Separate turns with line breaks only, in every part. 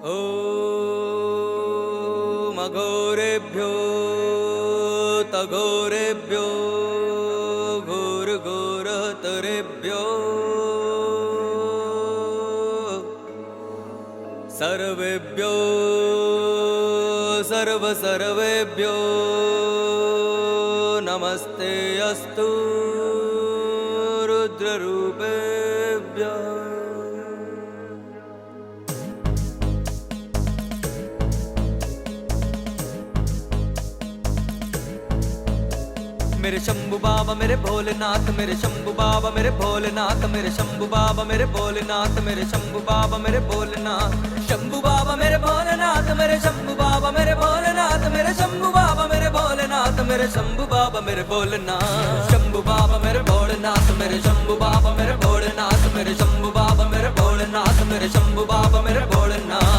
ॐ अघोरेभ्यो तघोरेभ्यो घोरघोरतरेभ्यो सर्वेभ्यो सर्वेभ्यो नमस्ते अस्तु रुद्ररूपेभ्यः। मेरे शंभू बाबा मेरे भोलेनाथ, मेरे शंभू बाबा मेरे भोलेनाथ, मेरे शंभू बाबा मेरे भोलेनाथ, मेरे शंभू बाबा मेरे भोलेनाथ, शंभू बाबा मेरे भोलेनाथ, मेरे शंभू बाबा मेरे भोलेनाथ, मेरे शंभू बाबा मेरे भोलेनाथ, मेरे शंभू बाबा मेरे भोलेनाथ, शंभू बाबा मेरे भोलेनाथ, मेरे शंभू बाबा मेरे भोलेनाथ, मेरे शंभू बाबा मेरे भोलेनाथ, मेरे शंभू बाबा मेरे भोलेनाथ।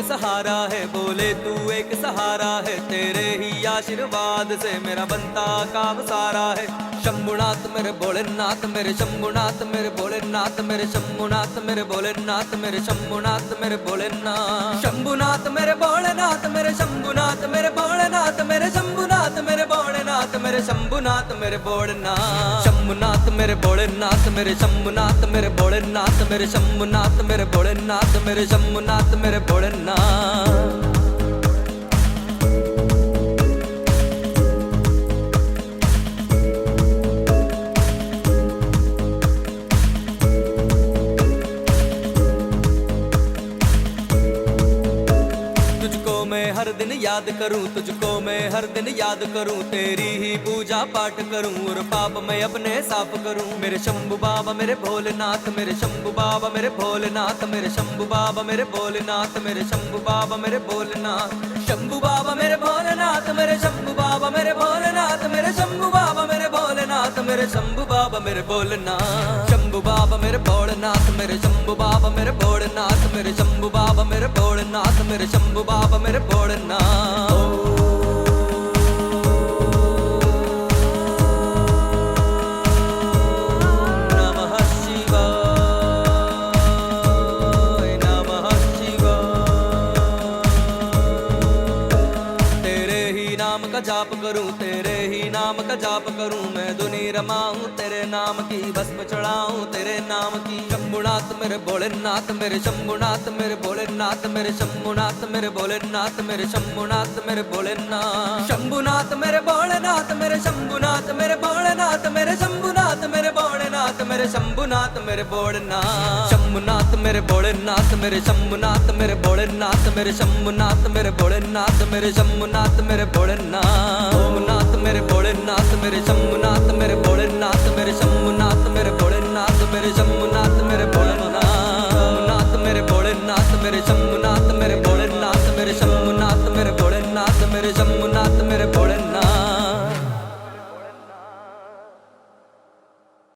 सहारा है बोले तू एक सहारा है, तेरे ही आशीर्वाद से मेरा बनता काम सारा है। शंभुनाथ मेरे भोलेनाथ, मेरे शंभुनाथ मेरे भोलेनाथ, मेरे शंभुनाथ मेरे भोलेनाथ, मेरे शंभुनाथ मेरे भोलेनाथ, शंभुनाथ मेरे भोलेनाथ, मेरे शंभुनाथ मेरे भोलेनाथ, मेरे शंभुनाथ मेरे भोलेनाथ, मेरे शंभुनाथ मेरे भोलेनाथ, शंभुनाथ मेरे भोलेनाथ, मेरे शंभुनाथ मेरे भोलेनाथ, मेरे शंभुनाथ मेरे भोलेनाथ, मेरे शंभुनाथ मेरे भोलेनाथ। तुझको मैं हर दिन याद करूं, तुझको मैं हर दिन याद करूं, तेरी ही पूजा पाठ करूं और पाप मैं अपने साफ करूं। मेरे शंभू बाबा मेरे भोलेनाथ, मेरे शंभू बाबा मेरे भोलेनाथ, मेरे शंभू बाबा मेरे भोलेनाथ, मेरे शंभू बाबा मेरे भोलेनाथ, शंभू बाबा मेरे भोलेनाथ, मेरे शंभू बाबा मेरे भोलेनाथ, मेरे शंभू बाबा मेरे भोलेनाथ, मेरे शंभू बाबा मेरे भोलेनाथ, शंभू बाबा मेरे भोलेनाथ, मेरे शंभू बाबा मेरे भोलेनाथ, मेरे शंभू बाबा मेरे भोलेनाथ, मेरे शंभू बाबा मेरे भोलेनाथ। जाप करूं तेरे ही नाम का जाप करूं, मैं दुनी रमाऊं तेरे नाम की, भस्म चढ़ाऊं तेरे नाम की। शंभुनाथ मेरे भोलेनाथ, मेरे शंभुनाथ मेरे भोलेनाथ, मेरे शंभुनाथ मेरे भोलेनाथ, मेरे शंभुनाथ मेरे भोलेनाथ, शंभुनाथ मेरे भोलेनाथ, मेरे शंभुनाथ मेरे भोलेनाथ, मेरे शंभुनाथ मेरे भोलेनाथ, मेरे शंभुनाथ मेरे भोलेनाथ, शंभुनाथ मेरे भोलेनाथ, मेरे शंभुनाथ मेरे भोलेनाथ, मेरे शंभुनाथ मेरे भोलेनाथ, मेरे शंभुनाथ मेरे भोलेनाथ, ओमनाथ मेरे भोलेनाथ, मेरे शंभुनाथ मेरे भोलेनाथ, मेरे शंभुनाथ मेरे